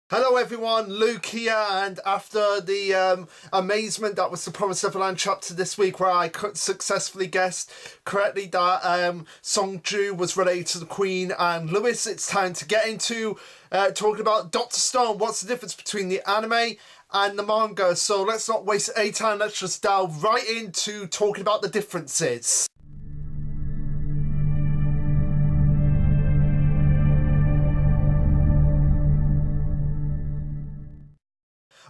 Hello everyone, Luke here, and after the amazement that was the Promised Neverland chapter this week where I could successfully guessed correctly that Song-Ju was related to the Queen and Lewis, it's time to get into talking about Dr. Stone. What's the difference between the anime and the manga? So let's not waste any time, let's just delve right into talking about the differences.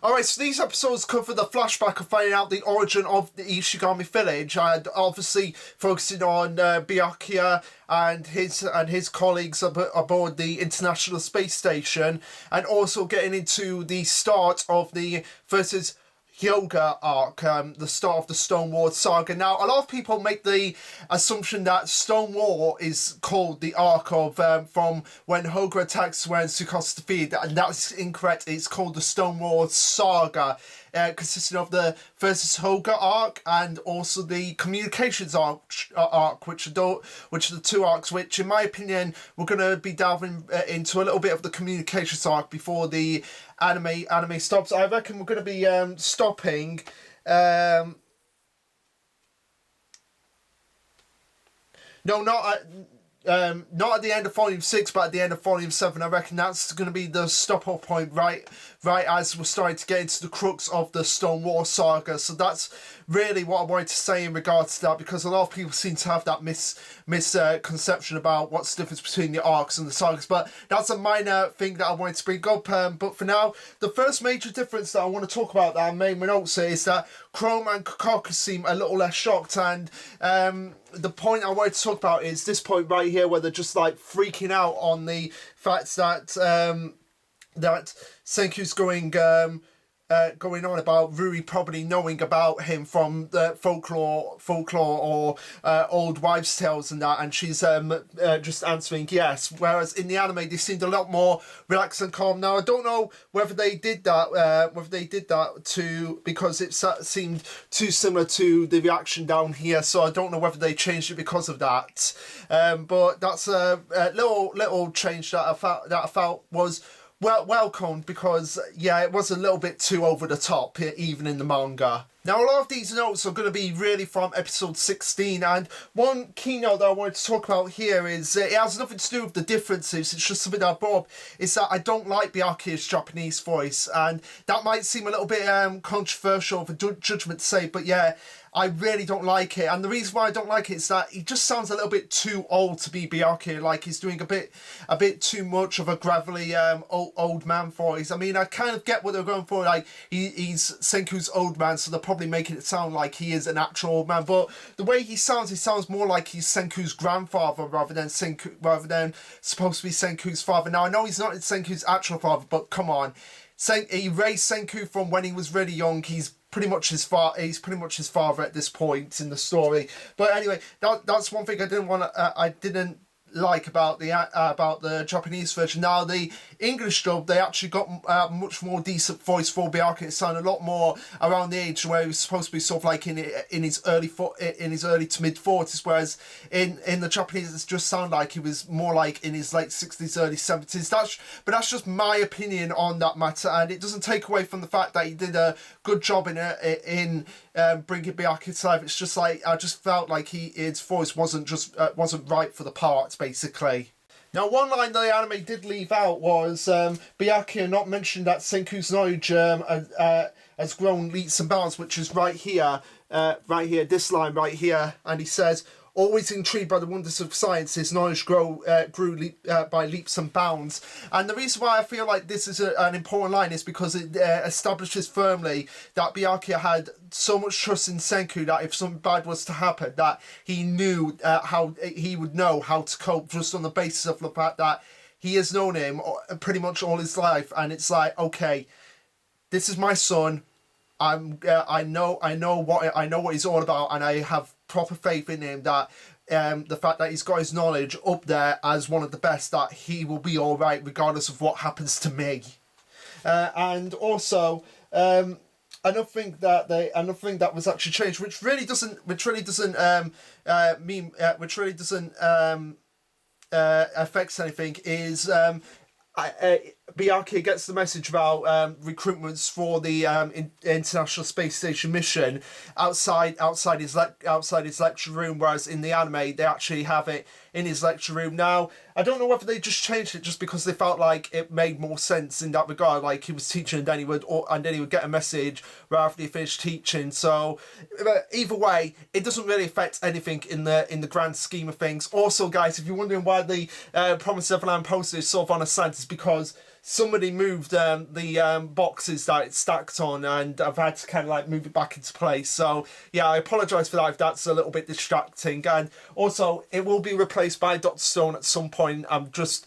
Alright, so these episodes cover the flashback of finding out the origin of the Ishigami village, and obviously focusing on Byakuya and his colleagues aboard the International Space Station, and also getting into the start of the versus Hyuga arc, the start of the Stone War saga. Now, a lot of people make the assumption that Stone War is called the arc of from when Hyuga attacks when Tsukasa defeated, and that's incorrect. It's called the Stone War saga, consisting of the versus Hyuga arc and also the communications arc, which are the two arcs. Which, in my opinion, we're going to be delving into a little bit of the communications arc before the anime stops. I reckon we're going to be stopping no, not at the end of volume 6, but at the end of volume 7. I reckon that's going to be the stop-off point right as we're starting to get into the crux of the Stone War saga. So that's really what I wanted to say in regards to that, because a lot of people seem to have that misconception about what's the difference between the arcs and the sagas. But that's a minor thing that I wanted to bring up. But for now, the first major difference that I want to talk about that I made my notes is that Chrome and Kakaku seem a little less shocked, and the point I wanted to talk about is this point right here, where they're just like freaking out on the fact that that Senku's going on about Rui probably knowing about him from the folklore or old wives' tales and that, and she's just answering yes. Whereas in the anime, they seemed a lot more relaxed and calm. Now, I don't know whether they did that, because it seemed too similar to the reaction down here. So I don't know whether they changed it because of that. But that's a little change that I felt was welcomed, because yeah, it was a little bit too over the top even in the manga. Now, a lot of these notes are going to be really from episode 16, and one keynote that I wanted to talk about here is, it has nothing to do with the differences, it's just something that I brought up, is that I don't like Byakuya's Japanese voice, and that might seem a little bit controversial for judgment to say, but yeah, I really don't like it. And the reason why I don't like it is that he just sounds a little bit too old to be Byakuya. Like, he's doing a bit too much of a gravelly old man voice. I mean, I kind of get what they're going for. Like, he's Senku's old man, so they're probably making it sound like he is an actual old man. But the way he sounds more like he's Senku's grandfather rather than supposed to be Senku's father. Now, I know he's not Senku's actual father, but come on. He raised Senku from when he was really young. He's pretty much his father at this point in the story. But anyway, that's one thing I didn't like about the Japanese version. Now, the English dub, they actually got a much more decent voice for Byakuya. It sounded a lot more around the age where he was supposed to be sort of like in his early to mid 40s, whereas in the Japanese it just sounded like he was more like in his late 60s, early 70s. But that's just my opinion on that matter, and it doesn't take away from the fact that he did a good job in bringing Byakuya to life. It's just like I just felt like his voice wasn't right for the part, basically. Now, one line that the anime did leave out was Byakuya not mentioned that Senku's knowledge has grown leaps and bounds, which is right here, this line right here, and he says, always intrigued by the wonders of science, his knowledge grew by leaps and bounds. And the reason why I feel like this is an important line is because it establishes firmly that Byakuya had so much trust in Senku that if something bad was to happen, that he knew he would know how to cope, just on the basis of the fact that he has known him pretty much all his life. And it's like, okay, this is my son. I know what he's all about, and I have proper faith in him that the fact that he's got his knowledge up there as one of the best, that he will be all right regardless of what happens to me. And also, another thing that was actually changed, which really doesn't affect anything, is Byakuya gets the message about recruitments for the International Space Station mission outside his lecture room, whereas in the anime they actually have it in his lecture room. Now, I don't know whether they just changed it just because they felt like it made more sense in that regard, like he was teaching and then he would get a message right after he finished teaching. So either way, it doesn't really affect anything in the grand scheme of things. Also, guys, if you're wondering why the Promised Neverland poster is sort of on a slant, it's because somebody moved the boxes that it's stacked on, and I've had to kind of like move it back into place. So yeah, I apologise for that if that's a little bit distracting. And also, it will be replaced by Dr. Stone at some point. I'm just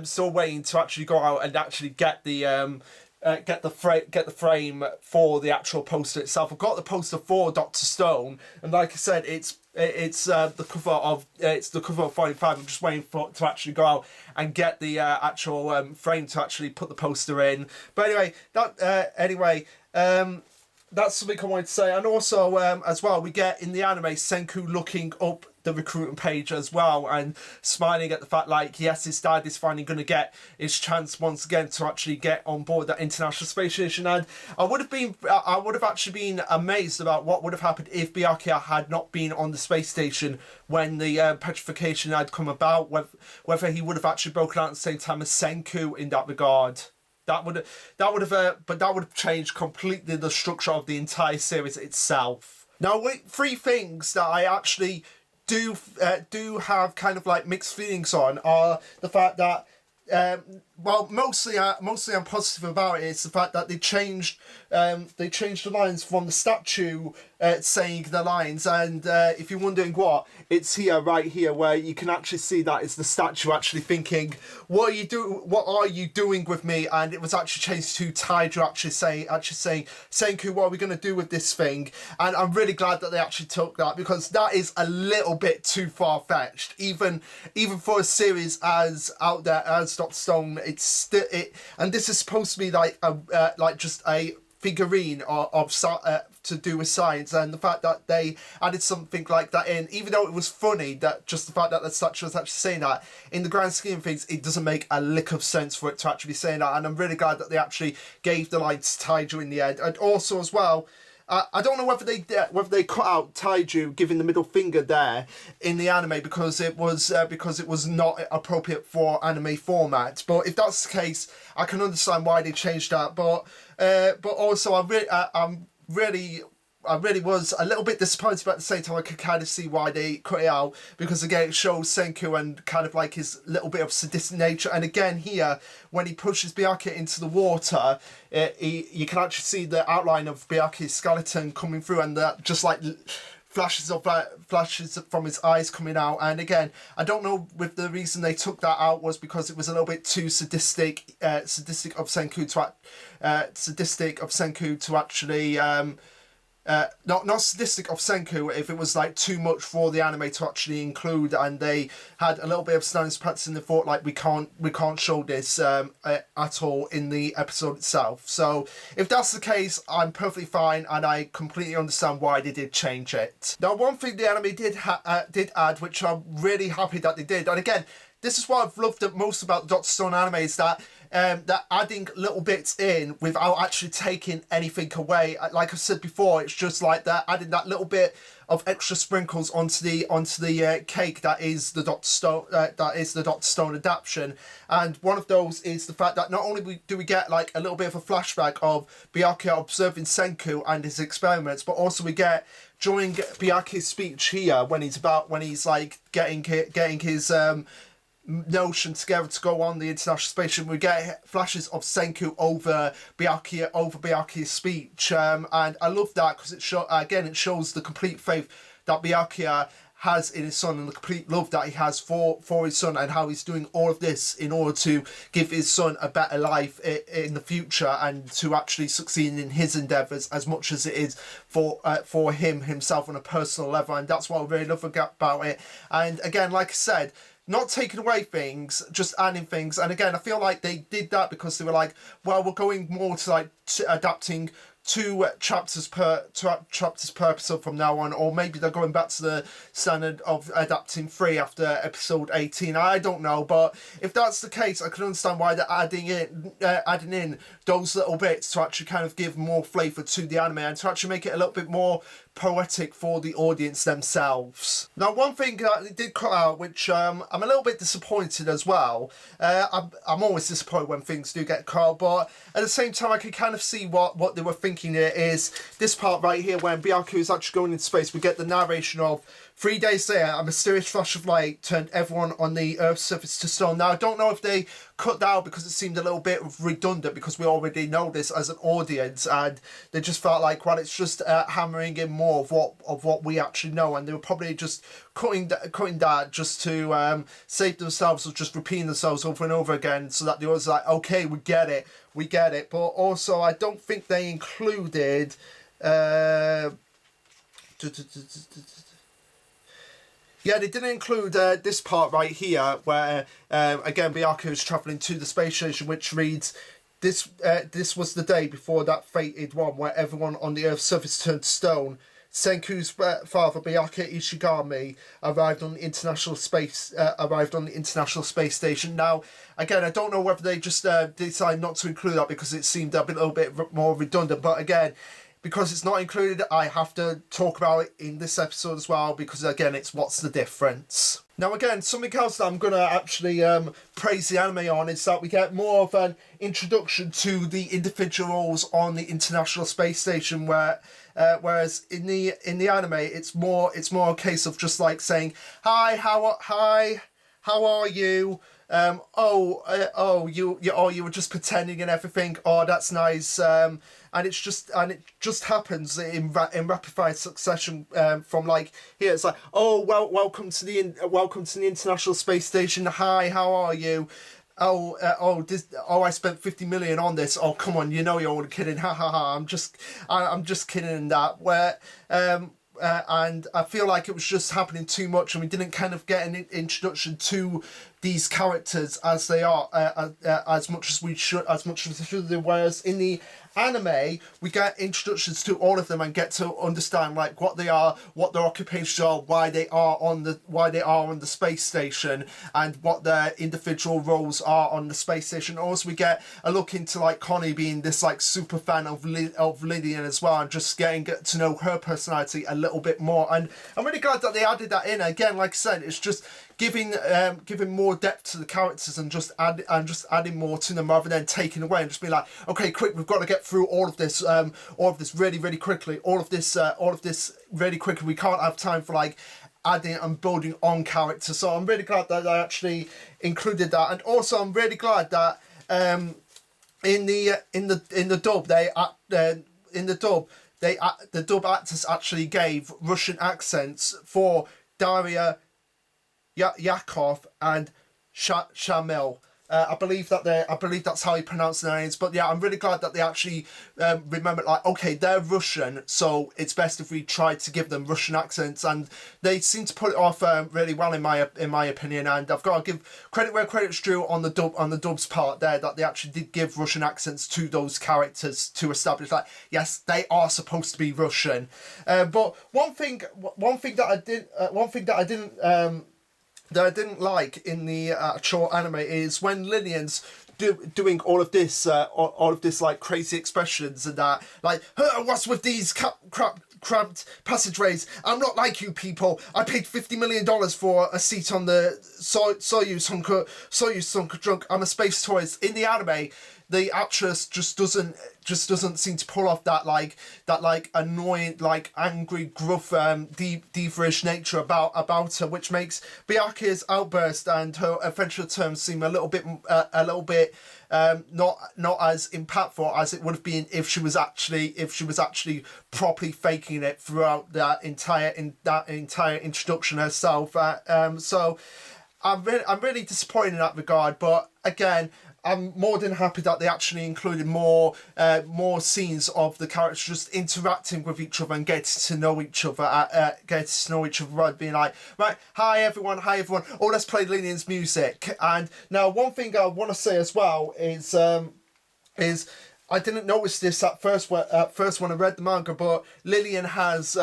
still waiting to actually go out and actually get the frame for the actual poster itself. I've got the poster for Dr. Stone, and like I said, it's the cover of Volume 5. I'm just waiting to actually go out and get the actual frame to actually put the poster in. But anyway, that's something I wanted to say. And also, as well, we get in the anime Senku looking up the recruiting page as well and smiling at the fact like, yes, his dad is finally going to get his chance once again to actually get on board that International Space Station. And I would have actually been amazed about what would have happened if Byakuya had not been on the space station when the petrification had come about, whether he would have actually broken out at the same time as Senku in that regard. That would have changed completely the structure of the entire series itself. Now, three things that I actually do have kind of like mixed feelings on are the fact that mostly I'm positive about it. It's the fact that they changed the lines from the statue saying the lines, and if you're wondering what, it's here, right here, where you can actually see that it's the statue actually thinking, what are you doing with me? And it was actually changed to Taiju actually saying, Senku, what are we going to do with this thing? And I'm really glad that they actually took that, because that is a little bit too far-fetched, even for a series as out there as Dr. Stone. It's still and this is supposed to be like just a figurine of to do with science, and the fact that they added something like that in, even though it was funny, that just the fact that the statue was actually saying that, in the grand scheme of things, it doesn't make a lick of sense for it to actually be saying that. And I'm really glad that they actually gave the line to Taiju in the end. And also as well, I don't know whether they cut out Taiju giving the middle finger there in the anime because it was not appropriate for anime format. But if that's the case, I can understand why they changed that. But also I really was a little bit disappointed, but at the same time I could kind of see why they cut it out, because again it shows Senku and kind of like his little bit of sadistic nature. And again here, when he pushes Byakuya into the water, you can actually see the outline of Byakuya's skeleton coming through, and that just like flashes from his eyes coming out. And again, I don't know if the reason they took that out was because it was a little bit too sadistic of Senku to actually not sadistic of Senku, if it was like too much for the anime to actually include, and they had a little bit of standards practice and they thought like we can't show this at all in the episode itself. So if that's the case, I'm perfectly fine, and I completely understand why they did change it. Now, one thing the anime did add, which I'm really happy that they did, and again, this is what I've loved most about the Dr. Stone anime, is that they're adding little bits in without actually taking anything away. Like I said before, it's just like they're adding that little bit of extra sprinkles onto the cake that is the Dr. Stone adaptation. And one of those is the fact that not only do we get like a little bit of a flashback of Byakuya observing Senku and his experiments, but also we get during Byakuya's speech here when he's like getting his notion together to go on the International Space Station, we get flashes of Senku over Byakuya's speech, and I love that because it shows the complete faith that Byakuya has in his son and the complete love that he has for his son, and how he's doing all of this in order to give his son a better life in the future and to actually succeed in his endeavours as much as it is for himself on a personal level. And that's what I really love about it. And again, like I said, not taking away things, just adding things. And again, I feel like they did that because they were like, well, we're going more to like adapting 2 chapters per episode from now on, or maybe they're going back to the standard of adapting 3 after episode 18. I don't know, but if that's the case, I can understand why they're adding in those little bits to actually kind of give more flavour to the anime and to actually make it a little bit more poetic for the audience themselves. Now, one thing that they did cut out, which I'm a little bit disappointed as well. I'm always disappointed when things do get cut out, but at the same time I can kind of see what they were thinking here is this part right here when Byaku is actually going into space. We get the narration of 3 days later, a mysterious flash of light turned everyone on the Earth's surface to stone. Now, I don't know if they cut that out because it seemed a little bit redundant because we already know this as an audience, and they just felt like, well, it's just hammering in more of what we actually know, and they were probably just cutting that just to save themselves or just repeating themselves over and over again so that they was like, okay, we get it. But also, I don't think they included... Yeah, they didn't include this part right here where, again, Byaku is travelling to the space station, which reads, this was the day before that fated one where everyone on the Earth's surface turned to stone. Senku's father, Byaku Ishigami, arrived on the International Space Station. Now, again, I don't know whether they just decided not to include that because it seemed a little bit more redundant, but again, because it's not included, I have to talk about it in this episode as well, because again, it's what's the difference. Now again, something else that I'm going to actually praise the anime on is that we get more of an introduction to the individuals on the International Space Station, whereas in the anime, it's more a case of just like saying, hi, how are you? You were just pretending and everything. Oh, that's nice. And it just happens in rapid fire succession. From like here, it's like, oh well, welcome to the International Space Station. Hi, how are you? I spent 50 million on this. Oh, come on, you know you're all kidding. Ha ha ha. I'm just kidding in that. And I feel like it was just happening too much, and we didn't kind of get an introduction to these characters as they are, as much as we should. Whereas in the anime, we get introductions to all of them and get to understand like what they are, what their occupations are, why they are on the space station, and what their individual roles are on the space station. Also, we get a look into like Connie being this like super fan of Lillian as well, and just getting to know her personality a little bit more. And I'm really glad that they added that in. Again, like I said, it's just giving more depth to the characters and just adding more to them rather than taking away and just being like, okay, quick, we've got to get through all of this really, really quickly, all of this really quickly. We can't have time for like adding and building on characters. So I'm really glad that I actually included that, and also I'm really glad that in the dub the dub actors actually gave Russian accents for Daria, Yakov and Shamil. I believe that's how you pronounce their names. But yeah, I'm really glad that they actually remembered, like, okay, they're Russian, so it's best if we try to give them Russian accents, and they seem to put it off really well in my opinion. And I've got to give credit where credit's due on the dub's part there, that they actually did give Russian accents to those characters to establish that yes, they are supposed to be Russian. But one thing that I didn't like in the actual anime is when Lillian's doing all of this like crazy expressions and that, like, what's with these cramped passageways? I'm not like you people. I paid $50 million for a seat on the Soyuz Sunker drunk. I'm a space tourist. In the anime, the actress just doesn't seem to pull off that annoying, like angry, gruff, diva-ish nature about her, which makes Byaku's outburst and her eventual terms seem a little bit not as impactful as it would have been if she was actually properly faking it throughout that entire introduction herself. So I'm really disappointed in that regard, but again, I'm more than happy that they actually included more scenes of the characters just interacting with each other and getting to know each other. Rather being like, right, hi everyone. Oh, let's play Lillian's music. And now one thing I want to say as well is I didn't notice this at first when I read the manga, but Lillian has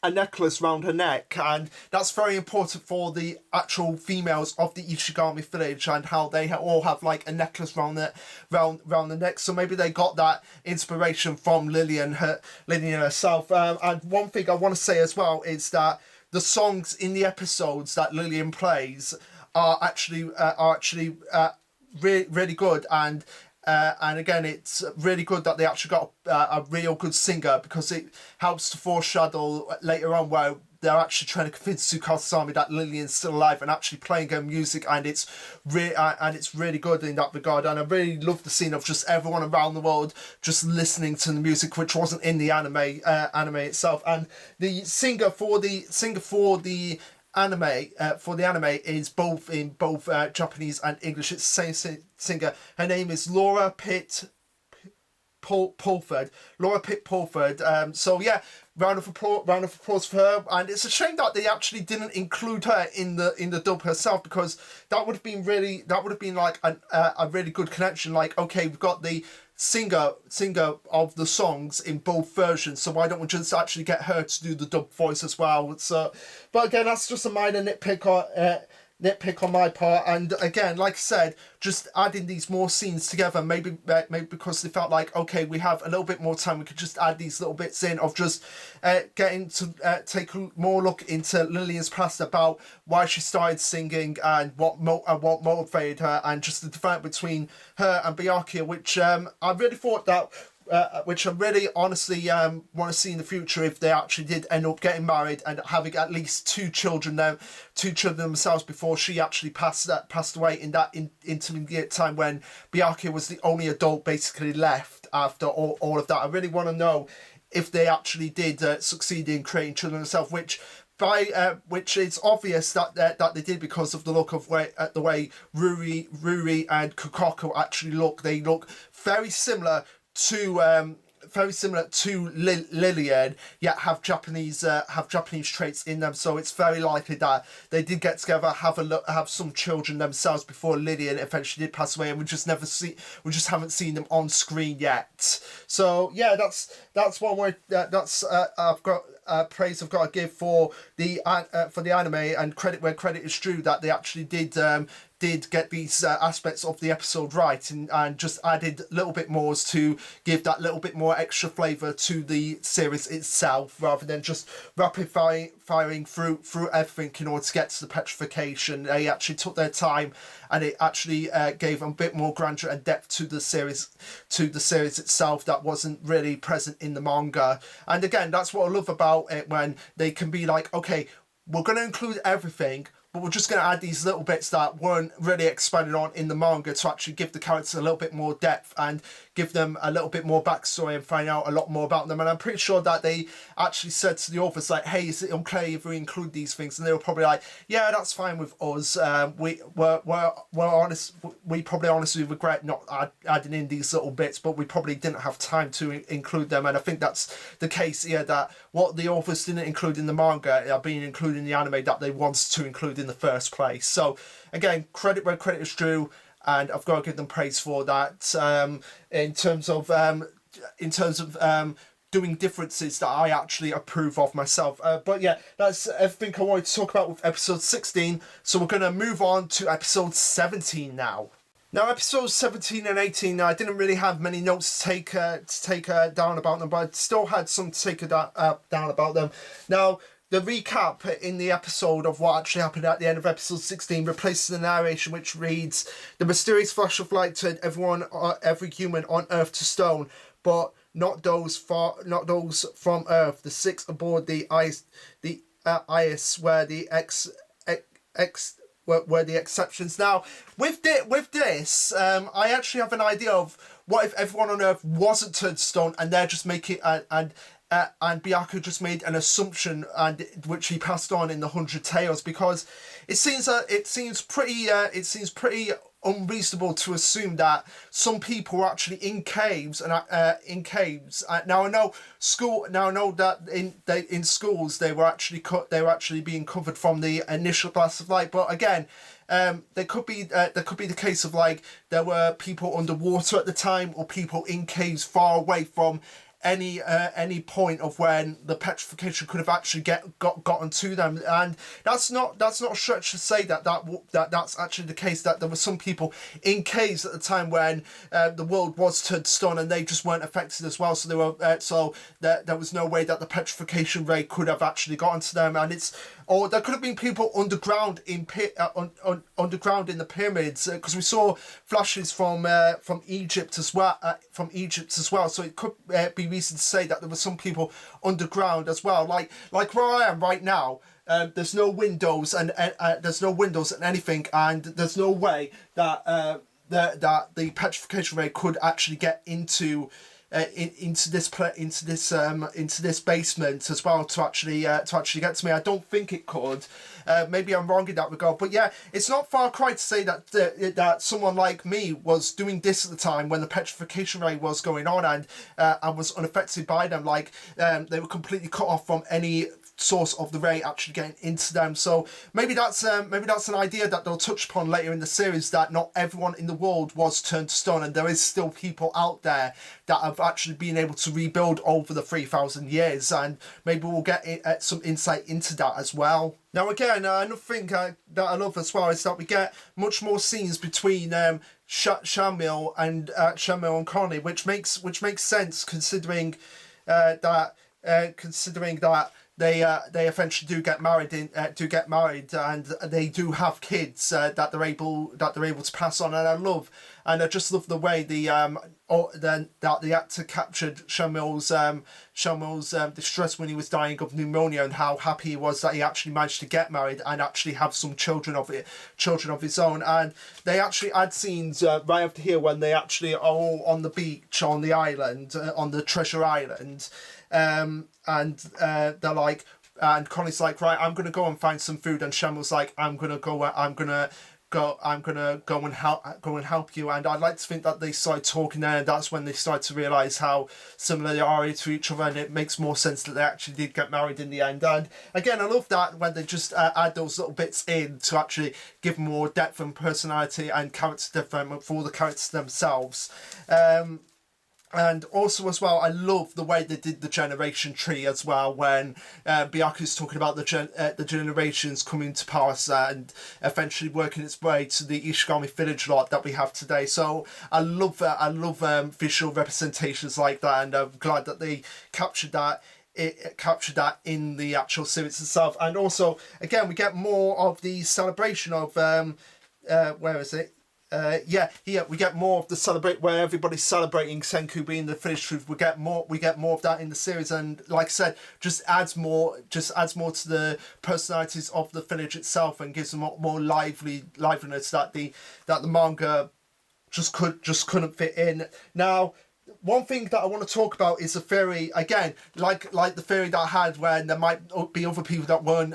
a necklace round her neck, and that's very important for the actual females of the Ishigami village, and how they all have like a necklace round the neck. So maybe they got that inspiration from Lillian herself. And one thing I want to say as well is that the songs in the episodes that Lillian plays are actually really good, and again, it's really good that they actually got a real good singer, because it helps to foreshadow later on where they're actually trying to convince Tsukasa that Lillian's still alive and actually playing her music, and it's really good in that regard. And I really love the scene of just everyone around the world just listening to the music, which wasn't in the anime itself. And the singer for the anime is both in Japanese and English. It's the same singer. Her name is Laura Pitt Pulford. So yeah, round of applause for her. And it's a shame that they actually didn't include her in the dub herself, because that would have been like a really good connection. Like, okay, we've got the singer of the songs in both versions, so why don't we just actually get her to do the dub voice as well? So, but again, that's just a minor nitpick on my part. And again, like I said, just adding these more scenes together, maybe because they felt like, okay, we have a little bit more time, we could just add these little bits in of just getting to take a more look into Lillian's past, about why she started singing and what motivated her, and just the development between her and Byakuya, which I really thought that which I really honestly want to see in the future, if they actually did end up getting married and having at least two children themselves, before she actually passed away in that intermediate time when Byakuya was the only adult basically left after all of that. I really want to know if they actually did succeed in creating children themselves, which it's obvious that they did, because of the look of the way Ruri and Kokoko actually look. They look very similar to Lillian, yet have Japanese traits in them. So it's very likely that they did get together, have some children themselves before Lillian eventually did pass away, and we just haven't seen them on screen yet. So yeah, that's one way. I've got praise I've got to give for the anime, and credit where credit is due, that they actually did get these aspects of the episode right, and just added a little bit more to give that little bit more extra flavour to the series itself, rather than just rapid firing through everything in order to get to the petrification. They actually took their time, and it actually gave a bit more grandeur and depth to the series itself that wasn't really present in the manga. And again, that's what I love about it, when they can be like, okay, we're going to include everything, but we're just going to add these little bits that weren't really expanded on in the manga, to actually give the characters a little bit more depth and give them a little bit more backstory and find out a lot more about them. And I'm pretty sure that they actually said to the authors, like, hey, is it okay if we include these things? And they were probably like, yeah, that's fine with us. We're honest. We probably honestly regret not adding in these little bits, but we probably didn't have time to include them. And I think that's the case here, that what the authors didn't include in the manga are being included in the anime that they wanted to include in the first place. So again, credit where credit is due, and I've got to give them praise for that. In terms of doing differences that I actually approve of myself. But yeah, that's everything I wanted to talk about with episode 16. So we're going to move on to episode 17 now. Now, episodes 17 and 18, I didn't really have many notes to take down about them, but I still had some to take down about them. Now, the recap in the episode of what actually happened at the end of episode 16 replaces the narration, which reads, "The mysterious flash of light turned every human on Earth to stone, but not those from Earth. The six aboard the IS were the were the exceptions." Now, with this, I actually have an idea of what if everyone on Earth wasn't turned to stone, and they're just making and Byakuya just made an assumption, and which he passed on in the 100 Tales, because it seems pretty unreasonable to assume that some people were actually in caves and now I know that in schools they were actually being covered from the initial blast of light, but again, there could be the case of like there were people underwater at the time, or people in caves far away from any point of when the petrification could have actually gotten to them. And that's not a stretch to say that's actually the case, that there were some people in caves at the time when the world was turned to stone, and they just weren't affected as well. So they were there was no way that the petrification ray could have actually gotten to them. And or there could have been people underground underground in the pyramids, because we saw flashes from Egypt as well. So it could be reason to say that there were some people underground as well. Like where I am right now, there's no windows and anything, and there's no way that that the petrification ray could actually get into this basement as well to actually get to me. I don't think it could. Maybe I'm wrong in that regard, but yeah, it's not far cry to say that someone like me was doing this at the time when the petrification ray was going on, and I was unaffected by them. Like they were completely cut off from any source of the ray actually getting into them. So maybe that's an idea that they'll touch upon later in the series, that not everyone in the world was turned to stone, and there is still people out there that have actually been able to rebuild over the 3,000 years, and maybe we'll get some insight into that as well. Now again, another thing that I love as well is that we get much more scenes between Shamil and Connie, which makes sense considering that they eventually do get married and they do have kids that they're able to pass on. And I just love the way that the actor captured Shamil's distress when he was dying of pneumonia, and how happy he was that he actually managed to get married and actually have some children of his own. And they actually add scenes right after here when they actually are all on the beach on the island, on the Treasure Island. And they're like, and Connie's like, right, I'm gonna go and find some food, and Shamil's like, I'm gonna go and help you. And I'd like to think that they started talking there, and that's when they started to realise how similar they are to each other, and it makes more sense that they actually did get married in the end. And again, I love that when they just add those little bits in to actually give more depth and personality and character development for the characters themselves. And also as well, I love the way they did the generation tree as well, when Byakuya's talking about the generations coming to pass and eventually working its way to the Ishigami village lot that we have today. So I love visual representations like that, and I'm glad that they captured that. It captured that in the actual series itself. And also, again, we get more of the celebration of where is it? Here we get more of the where everybody's celebrating Senku being the finished truth. We get more of that in the series, and like I said, just adds more to the personalities of the village itself, and gives them more liveliness that the manga just couldn't fit in. Now, one thing that I want to talk about is the theory, again, like the theory that I had when there might be other people that weren't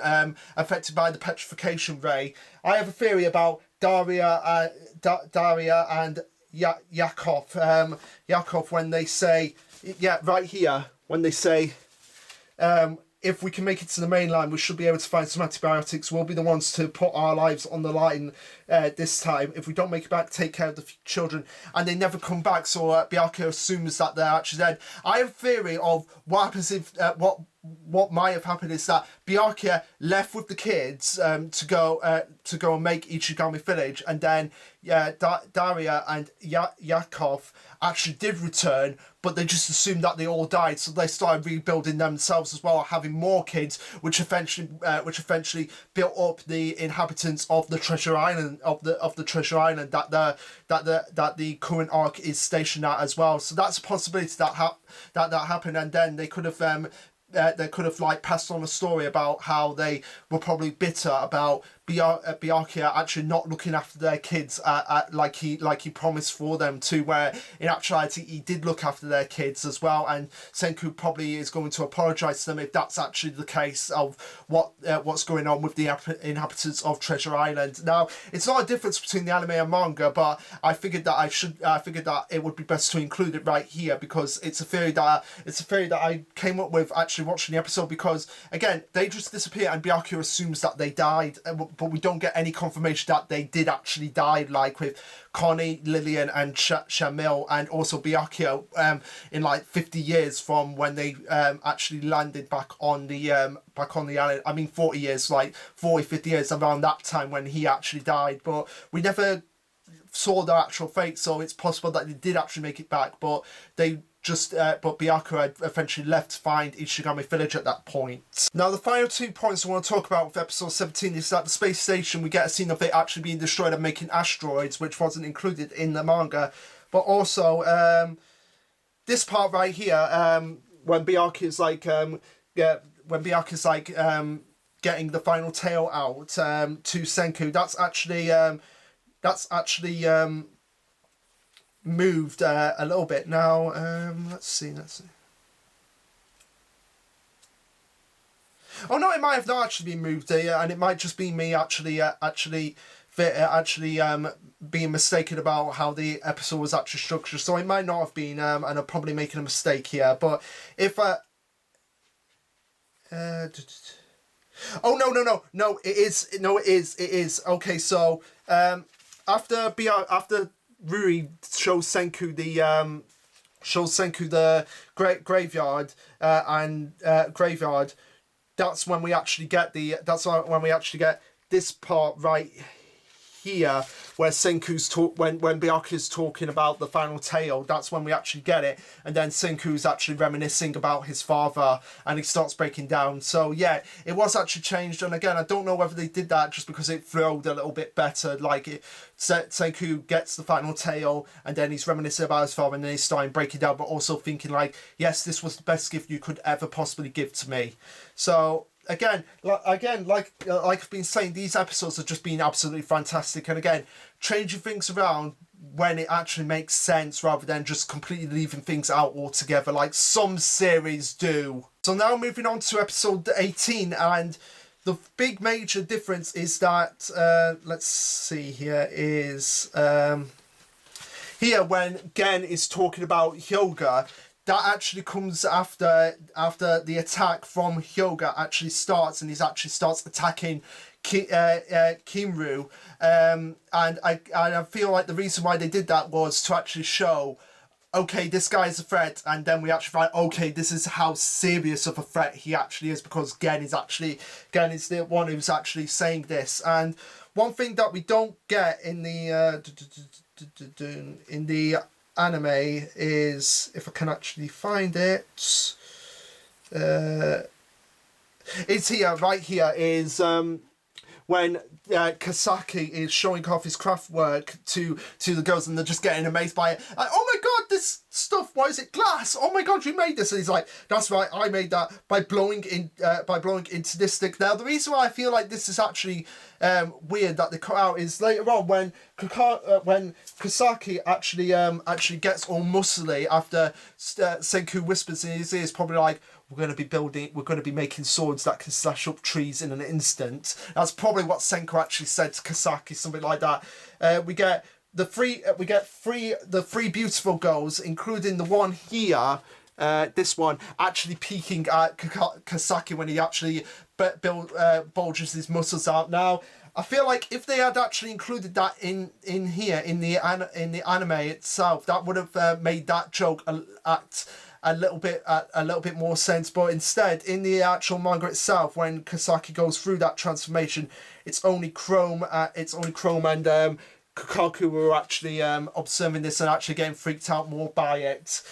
affected by the petrification ray. I have a theory about Daria and Yakov. Yakov, when they say, right here, when they say, if we can make it to the mainland, we should be able to find some antibiotics. We'll be the ones to put our lives on the line this time. If we don't make it back, take care of the children. And they never come back, so Byakuya assumes that they're actually dead. I have a theory of what happens if what might have happened is that Byakuya left with the kids to go and make Ichigami village, and then Daria and Yakov actually did return, but they just assumed that they all died, so they started rebuilding themselves as well, having more kids, which eventually built up the inhabitants of the Treasure Island of the Treasure Island that the current arc is stationed at as well. So that's a possibility that happened, and then they could have like passed on a story about how they were probably bitter about Byakuya actually not looking after their kids like he promised for them to, where in actuality he did look after their kids as well, and Senku probably is going to apologise to them if that's actually the case of what's going on with the inhabitants of Treasure Island. Now, it's not a difference between the anime and manga, but I figured that it would be best to include it right here, because it's a theory that I came up with actually watching the episode, because again, they just disappear and Byakuya assumes that they died, but we don't get any confirmation that they did actually die, like with Connie, Lillian, and Shamil, and also Byakuya, in like 50 years from when they actually landed back on the island. I mean 40 years, like 40, 50 years around that time when he actually died, but we never saw their actual fate, so it's possible that they did actually make it back, but they just but Byakuya had eventually left to find Ishigami Village at that point. Now the final 2 points I want to talk about with episode 17 is that the space station, we get a scene of it actually being destroyed and making asteroids, which wasn't included in the manga, but also this part right here, when Byakuya's like getting the final tail out to Senku, that's actually moved a little bit. Now let's see. Oh no, it might have not actually been moved, and it might just be me actually being mistaken about how the episode was actually structured. So it might not have been, and I'm probably making a mistake here. But if oh no, it is. Okay, so after Rui shows Senku the graveyard graveyard. That's when we actually get this part right here, where Senku's when Byakuya's talking about the final tale. That's when we actually get it, and then Senku's actually reminiscing about his father, and he starts breaking down. So yeah, it was actually changed, and again, I don't know whether they did that just because it flowed a little bit better. Like Senku gets the final tale, and then he's reminiscing about his father, and then he's starting breaking down, but also thinking like, yes, this was the best gift you could ever possibly give to me. So Again, like I've been saying, these episodes have just been absolutely fantastic. And again, changing things around when it actually makes sense rather than just completely leaving things out altogether like some series do. So now moving on to episode 18, and the big major difference is that, let's see here, is here when Gen is talking about Hyoga. That actually comes after the attack from Hyoga actually starts, and he actually starts attacking Kimru. And I feel like the reason why they did that was to actually show, okay, this guy is a threat, and then we actually find, okay, this is how serious of a threat he actually is, because Gen is the one who's actually saying this. And one thing that we don't get in the anime is, if I can actually find it, it's here, right here, is when Kasaki is showing off his craft work to the girls, and they're just getting amazed by it. Like, oh my god, this stuff, why is it glass? Oh my god, you made this. And he's like, that's right, I made that by blowing into this stick. Now, the reason why I feel like this is actually weird that they cut out is later on when Kasaki actually gets all muscly after Senku whispers in his ears, probably like, we're going to be making swords that can slash up trees in an instant. That's probably what Senku actually said to Kasaki, something like that. We get the three beautiful girls, including the one here, this one, actually peeking at Kasaki when he actually bulges his muscles out. Now, I feel like if they had actually included that in here in the anime itself, that would have made that joke a little bit more sense. But instead, in the actual manga itself, when Kasaki goes through that transformation, it's only Chrome and Kakaku were actually observing this and actually getting freaked out more by it.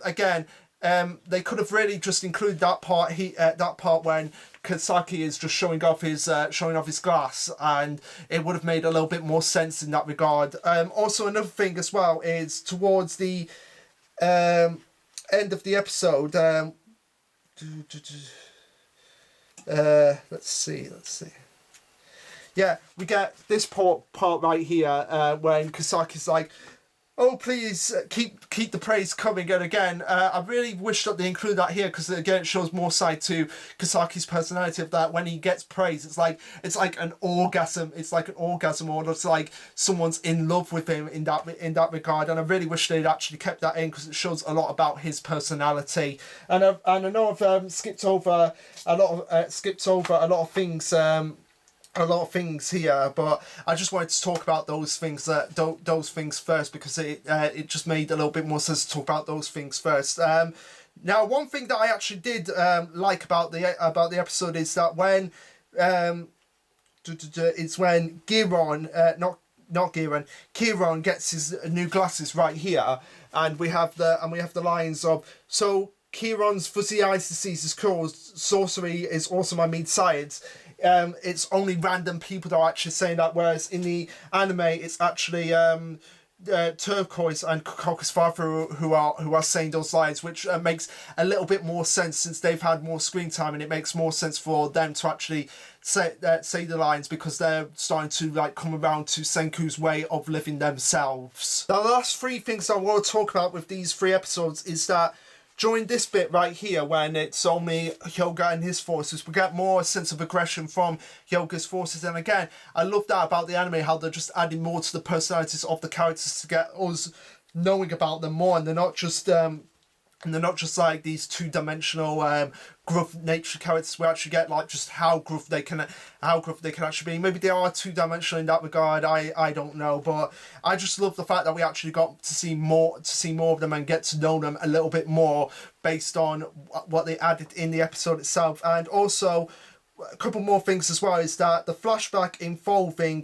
Again, they could have really just included that part. That part when Kasaki is just showing off his glass, and it would have made a little bit more sense in that regard. Also, another thing as well is towards the end of the episode. Let's see. Yeah, we get this part right here when Kasaki's like, oh, please keep the praise coming. And again, I really wish that they include that here, because again, it shows more side to Kasaki's personality, of that when he gets praise, it's like an orgasm. It's like an orgasm, or it's like someone's in love with him in that regard. And I really wish they'd actually kept that in, because it shows a lot about his personality. And I know I've skipped over a lot of things. a lot of things here, but I just wanted to talk about those things those things first, because it just made a little bit more sense to talk about those things first. Now, one thing that I actually did like about the episode is that when it's when Kieran gets his new glasses right here, and we have the lines of, so Kieran's fuzzy eyes disease is cured, sorcery is awesome, I mean science. It's only random people that are actually saying that, whereas in the anime it's actually Turquoise and Cocos Father who are saying those lines, which makes a little bit more sense since they've had more screen time, and it makes more sense for them to actually say the lines, because they're starting to like come around to Senku's way of living themselves. Now, the last three things I want to talk about with these 3 episodes is that during this bit right here, when it's only Hyoga and his forces, we get more sense of aggression from Hyoga's forces. And again, I love that about the anime, how they're just adding more to the personalities of the characters to get us knowing about them more, and they're not just like these two-dimensional gruff nature characters. We actually get like just how gruff they can actually be. Maybe they are two-dimensional in that regard, I don't know, but I just love the fact that we actually got to see more of them and get to know them a little bit more based on what they added in the episode itself. And also a couple more things as well is that the flashback involving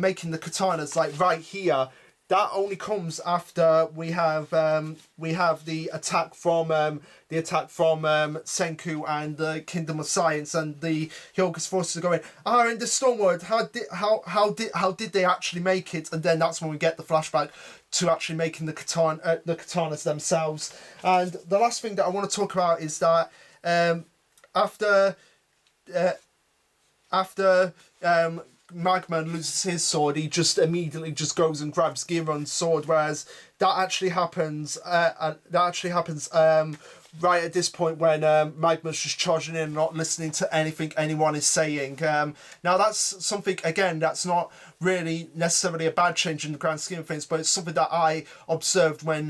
making the katanas, like right here, that only comes after we have the attack from Senku and the Kingdom of Science, and the Hyoga's forces are going, in the Storm World, how did they actually make it? And then that's when we get the flashback to actually making the katanas themselves. And the last thing that I want to talk about is that after Magma loses his sword, he just immediately just goes and grabs Giron's sword, whereas that actually happens right at this point when Magma's just charging in and not listening to anything anyone is saying. Now that's something, again, that's not really necessarily a bad change in the grand scheme of things, but it's something that I observed when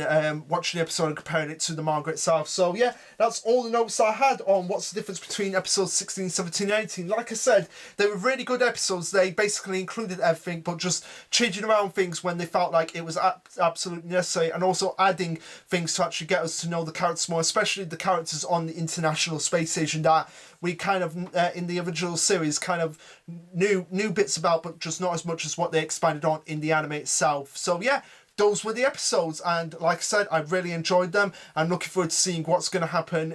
watching the episode and comparing it to the manga itself. So yeah, that's all the notes I had on what's the difference between episodes 16, 17, 18. Like I said, they were really good episodes. They basically included everything, but just changing around things when they felt like it was absolutely necessary, and also adding things to actually get us to know the characters more, especially the characters on the International Space Station that we kind of in the original series kind of knew bits about, but just not as much as what they expanded on in the anime itself. So yeah, those were the episodes, and like I said, I really enjoyed them. I'm looking forward to seeing what's going to happen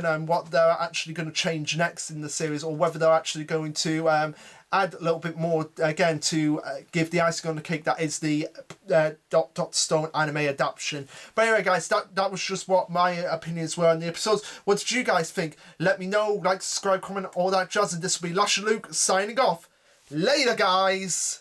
and what they're actually going to change next in the series, or whether they're actually going to add a little bit more again to give the icing on the cake that is the Dot Stone anime adaptation. But anyway, guys, that was just what my opinions were on the episodes. What did you guys think? Let me know. Like, subscribe, comment, all that jazz. And this will be Lasher Luke signing off. Later, guys.